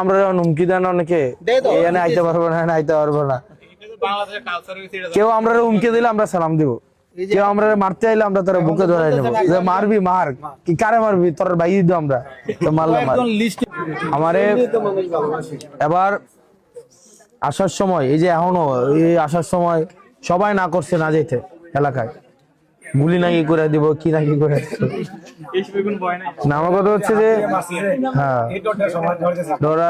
আমরা হুমকি দেন অনেকে এখানে আইতে পারবো না, আইতে পারবো না। কেউ আমরা হুমকি দিলে আমরা সালাম দিব, কেউ আমরা মারতে আইলে আমরা তোর বুকে ধরাই নেবো, যে মারবি মার, কি কারে মারবি, তোর ভাই দিব আমরা তো মারলাম। আমারে এবার আসার সময়, এই যে এখনো এই আসার সময় সবাই না করছে না যেতে, এলাকায় গুলি নাকি করে দিব, কি নাকি করে দিব। না, আমার কথা হচ্ছে যে হ্যাঁ ধরা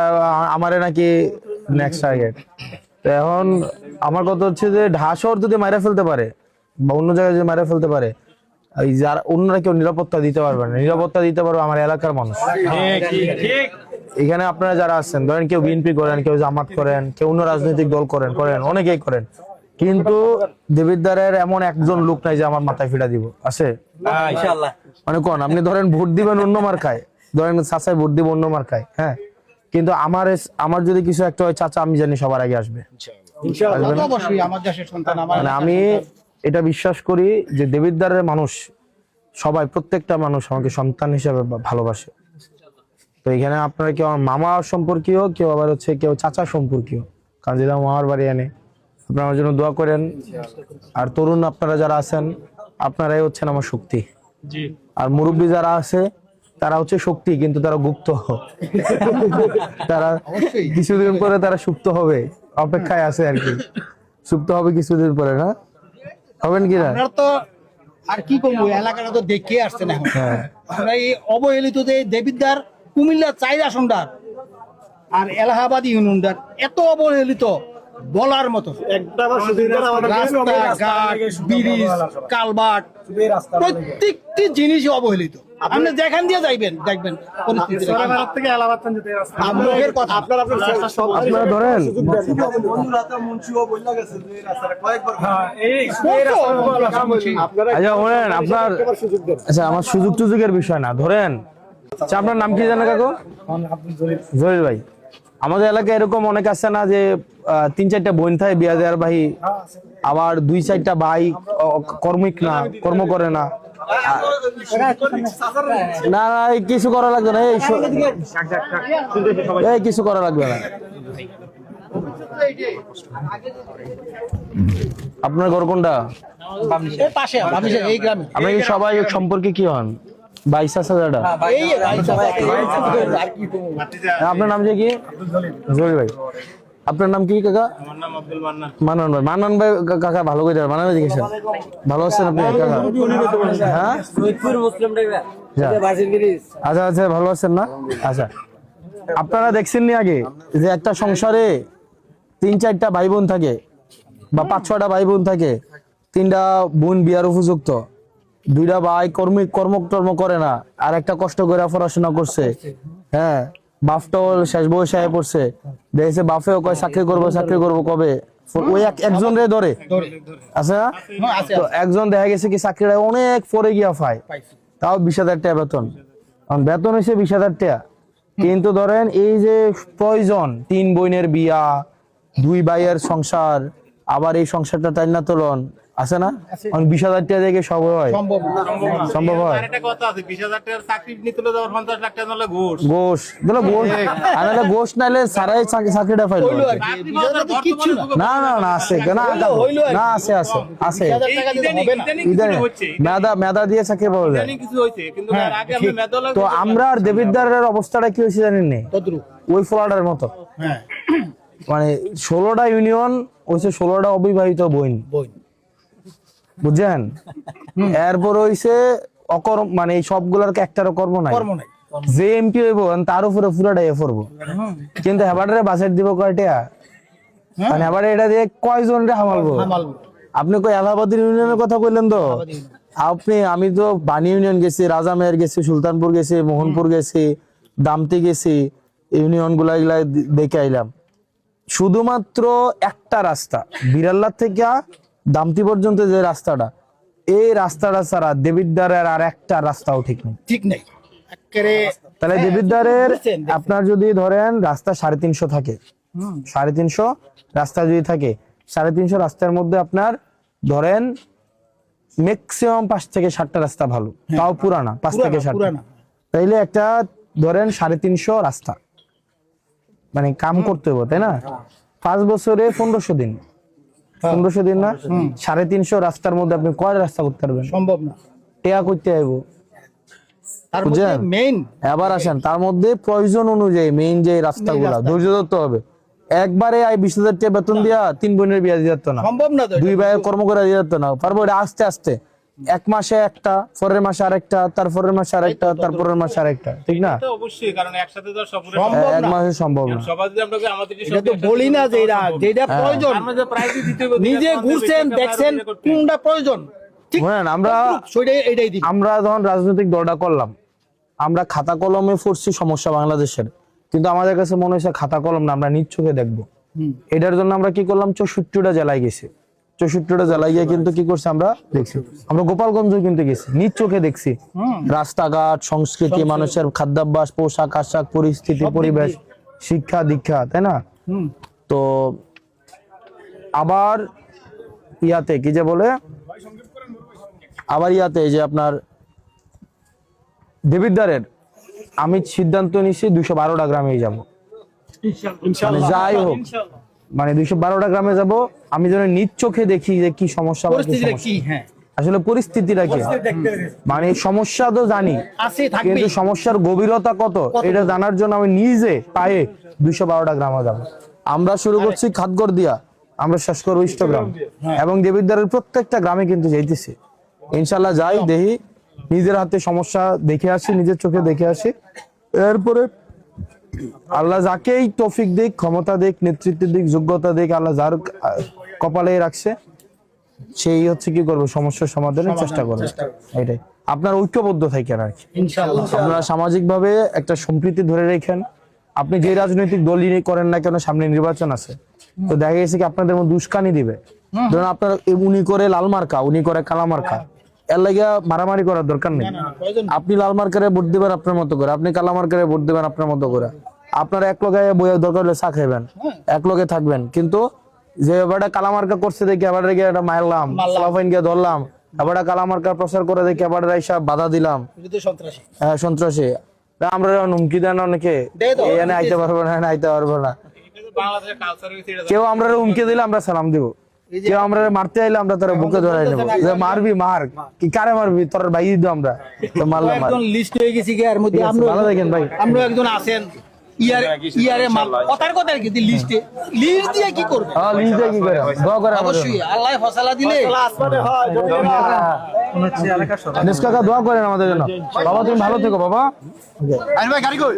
আমারে নাকি নেক্সট টার্গেট। তো এখন আমার কথা হচ্ছে যে ঢাসর যদি মারা ফেলতে পারে বা অন্য জায়গায় যদি মারা ফেলতে পারে, এই যারা অন্যরা কেউ নিরাপত্তা দিতে পারবে না, নিরাপত্তা দিতে পারবে আমার এলাকার মানুষ। এখানে আপনারা যারা আছেন, ধরেন কেউ বিএনপি করেন, কেউ জামাত করেন, কেউ অন্য রাজনৈতিক দল করেন, অনেকেই করেন, কিন্তু দেবিদ্বারের এমন একজন লোক নাই যে আমার মাথায় ফিরা দিব, আছে? মানে কোন আপনি ধরেন ভোট দিবেন অন্য মার্কায়, ধরেন চাচাই ভোট দিব অন্য মার্কায়, হ্যাঁ, কিন্তু আমার যদি কিছু একটা হয়, চাচা আমি জানি সবার আগে আসবে। মানে আমি এটা বিশ্বাস করি যে দেবিদ্বারের মানুষ সবাই, প্রত্যেকটা মানুষ আমাকে সন্তান হিসেবে ভালোবাসে। তো এখানে আপনারা কেউ আমার মামা সম্পর্কীয়, কেউ আবার হচ্ছে কেউ চাচা সম্পর্কীয়, কারণ যেটা মামার বাড়ি এনে আপনারা আমার জন্য দোয়া করেন। আর তরুণ আপনারা যারা আছেন, আপনারাই হচ্ছেন আমার শক্তি। আর মুরব্বী যারা আছে তারা হচ্ছে শক্তি, কিন্তু তারা গুপ্ত। তারা কিছুদিন পরে তারা সুপ্ত হবে, অপেক্ষায় আছে আর কি, সুপ্ত হবে কিছুদিন পরে, না হবেন কিনা? আর কি করবো, এলাকাটা তো দেখে আসছেন এখন। আমরা এই অবহেলিত দেবিদ্বার কুমিল্লা 4 আসনদার আর এলাহাবাদী ইউনিয়নদার এত অবহেলিত বলার মতো। রাস্তাঘাট, ব্রিজ, কালভার্ট, প্রত্যেকটি জিনিসই অবহেলিত। আপনি যেখান দিয়ে যাইবেন দেখবেন আপনারা ধরেন আপনার, আচ্ছা আমার সুযোগ টুযোগের বিষয় না, ধরেন আচ্ছা আপনার নাম কি জানেন কাকু? জলিল ভাই। আমাদের এলাকায় এরকম অনেক আছে না যে 3-4টা বোন থাকে বিয়া দেওয়ার ভাই, আবার 2-4টা ভাই কর্মিক না, কর্ম করে না। না না কিছু করা লাগবে না, এই কিছু করা লাগবে না। আপনার ঘর কোনটা? আপনি কি সবাই সম্পর্কে কি হন? আপনার নাম কি? জলিল ভাই। আপনার নাম কি কাকা? মান্নান ভাই। মান্নান ভাই কাকা ভালো করে মান্নান ভাই দেখেছেন, ভালো আছেন আপনি কাকা? হ্যাঁ আচ্ছা আচ্ছা, ভালো আছেন না? আচ্ছা, আপনারা দেখছেন নি আগে যে একটা সংসারে 3-4টা ভাই বোন থাকে বা 5-6টা ভাই বোন থাকে, 3টা বোন বিয়ার উপযুক্ত, 2টা ভাই কর্ম করে না, আর একটা কষ্ট করে পড়াশোনা করছে, হ্যাঁ, বাপটাও শেষ বয়সে পড়ছে, দেখেছে বাপেও কয় চাকরি করবো কবে, ওই একজন রে ধরে আচ্ছা, তো একজন দেখা গেছে কি চাকরিটা অনেক পরে গিয়া পায়, তাও 20,000 টাকা বেতন, বেতন হয়েছে 20,000 টাকা। কিন্তু ধরেন এই যে প্রয়োজন, 3 বোনের বিয়া, 2 ভাইয়ের সংসার, আবার এই সংসারটা টাইনা তোলন আছে না, 20,000 টাকা দিয়ে সব হয়? সম্ভব হয়? ঘোষ নাইলে সারাই চাকরিটা পাইল না। না না আছে না, আছে আছে আছে, মেধা দিয়ে চাকরি পাওয়া যায়। তো আমরা আর দেবিদ্বারের অবস্থাটা কি হয়েছে জানেন নি? ওই ফ্লডের মতো, মানে 16টা ইউনিয়ন হয়েছে, 16টা অবিবাহিত বোন, বুঝছেন? এরপর হইছে মানে সবগুলার একটারও কর্ম নাই, যে এমপি হইব তার উপরে পুরাটাই পড়বো, কিন্তু হেবাটারে বাজেট দিব কয়টা, মানে হেবারে এটা দিয়ে কয়জন রে হামালবো? আপনি কই এলাহাবাদ ইউনিয়নের কথা কইলেন তো, আমি তো বানি ইউনিয়ন গেছি, রাজামের গেছি, সুলতানপুর গেছি, মোহনপুর গেছি, দামতি গেছি, ইউনিয়ন গুলা দেখে আইলাম। শুধুমাত্র একটা রাস্তা বিরাল্লার থেকে দামতি পর্যন্ত যে রাস্তাটা, এই রাস্তাটা ছাড়া দেবিদ্বারের আর একটা রাস্তাও ঠিক নেই। তাহলে দেবিদ্বারের আপনার যদি ধরেন রাস্তা 350 থাকে, 350 রাস্তা যদি থাকে, 350 রাস্তার মধ্যে আপনার ধরেন ম্যাক্সিমাম 5 থেকে 7টা রাস্তা ভালো, তাও পুরানা 5 থেকে 7টা, তাইলে একটা ধরেন 350 রাস্তা, মানে কাম করতে হবে, তাই না? 5 বছরে 1500 দিন, 1500 দিন না, 350 রাস্তার মধ্যে আপনি কয় রাস্তা করতে পারবেন? সম্ভব না। টেয়া করতে আইব। তার মধ্যে বুঝছেন? মেইন এবার আসেন, তার মধ্যে প্রয়োজন অনুযায়ী মেইন যে রাস্তাগুলা ধৈর্য ধরতে হবে। একবারে 20,000 টাকা বেতন দিয়া 3 বোনের বিয়া দিয়ে যেত না, সম্ভব না তো। 2 ভাইয়ের কর্ম করে দিয়ে যেত না, পারবো এটা আস্তে আস্তে, 1 মাসে একটা, পরের মাসে আরেকটা, তারপরের মাসে আরেকটা, তারপরের মাসে আরেকটা, ঠিক না? তো অবশ্যই, কারণ একসাথে তো সব সম্ভব 1 না। মাসে সম্ভব না। সবাই যদি আমরা আমাদের এটা তো বলি না যে যেটা প্রয়োজন প্রাইভেট দিতে হবে, নিজে ঘুরছেন দেখছেন কোনটা প্রয়োজন, ঠিক শুনেন, আমরা সেটাই এটাই দিই। আমরা যখন রাজনৈতিক দলটা করলাম, আমরা খাতা কলমে পড়ছি সমস্যা বাংলাদেশের, কিন্তু আমাদের কাছে মনে হয়েছে খাতা কলম না, আমরা নিজ চোখে দেখবো। এটার জন্য আমরা কি করলাম, 64টা জেলায় গেছি। 64টা জেলায় গিয়ে কিন্তু কি করছি, আমরা দেখছি, আমরা গোপালগঞ্জ কিন্তু গেছি, নিজ চোখে দেখছি রাস্তাঘাট, সংস্কৃতি, মানুষের খাদ্যাভ্যাস, পোশাক আশাক, পরিস্থিতি, পরিবেশ, শিক্ষা দীক্ষা, তাই না? তো আবার ইয়াতে কি যে বলে, আবার ইয়াতে যে আপনার দেবিদ্বারের আমি সিদ্ধান্ত নিছি 212টা গ্রামে যাব, মানে যাই হোক, মানে 212টা গ্রামে যাব, আমি যেন নিজ চোখে দেখি যে কি সমস্যা বা কি পরিস্থিতিটা সমস্যা। কি, হ্যাঁ আসলে পরিস্থিতিটা কি, মানে সমস্যা তো জানি, আছে থাকবে। কিন্তু সমস্যার গভীরতা কত এটা জানার জন্য আমি নিজে পায়ে 212টা গ্রামে যাব। আমরা শুরু করছি খাতগড় দিয়া, আমরা শেষ করবো ইষ্টগ্রাম, এবং দেবিদ্বারের প্রত্যেকটা গ্রামে কিন্তু যাইতেছি ইনশাল্লাহ। যাই দেখি, নিজের হাতে সমস্যা দেখে আসি, নিজের চোখে দেখে আসি, এরপরে আল্লাহ যাকেই তৌফিক দিক, ক্ষমতা দিক, নেতৃত্ব দিক, যোগ্যতা দিক, আল্লাহ যার কপালে রাখছে সেই হচ্ছে কি করবে, সমস্যার সমাধানের চেষ্টা করবে। এটাই আপনার ঐক্যবদ্ধ থাকেন আর কি, ইনশাআল্লাহ। আপনারা সামাজিক ভাবে একটা সম্প্রীতি ধরে রেখেন। আপনি যে রাজনৈতিক দলই করেন না কেন, সামনে নির্বাচন আছে, তো দেখা গেছে কি আপনাদের মধ্যে উস্কানি দিবে, ধরুন আপনার উনি করে লাল মার্কা, উনি করে কালা মার্কা, এর লাগিয়া মারামারি করার দরকার নেই। আপনি লাল মার্কারে ভোট দিবেন আপনার মতো করে, আপনি কালা মার্কারে ভোট দিবেন আপনার মতো করে, আপনার এক লগে বইয়ের দরকার হলে চা খাইবেন, এক লগে থাকবেন, কিন্তু যে এবারটা কালা মার্কা করছে দেখি এবার গিয়ে এটা মারলাম, ফলাফাইন গিয়ে ধরলাম, এবারটা কালা মার্কা প্রচার করে দেখি এবার রাইসা বাধা দিলাম, এটা তো সন্ত্রাসী। হ্যাঁ সন্ত্রাসী। আমরা হুমকি দেন অনেকে, এখানে আইতে পারবো না, এখানে আইতে পারবো না, বাংলাদেশের কালচার হইছে এটা। কেউ আমরা হুমকি দিলে আমরা সালাম দিব, কেউ আমরা মারতে আইলে আমরা তারা বুকে ধরাই নেবো, যে মারবি মার, কি কারে মারবি, তোর ভাই দিও আমরা, তো মারলাম মার। একজন লিস্ট হয়ে গেছি কি এর মধ্যে, আমরা ভালো থাকেন ভাই। আমরা একজন আছেন ইয়ারে মাল কথার কথা কি লিস্টে, লিস্ট দিয়ে কি করবে? হ্যাঁ লিজে কি করে, দোয়া করে আমাদের জন্য। অবশ্যই আল্লাহ ফসলা দিলে নিষ্কাকা দোয়া করেন আমাদের জন্য। বাবা তুমি ভালো থেকো বাবা। আরে ভাই গাড়ি কই?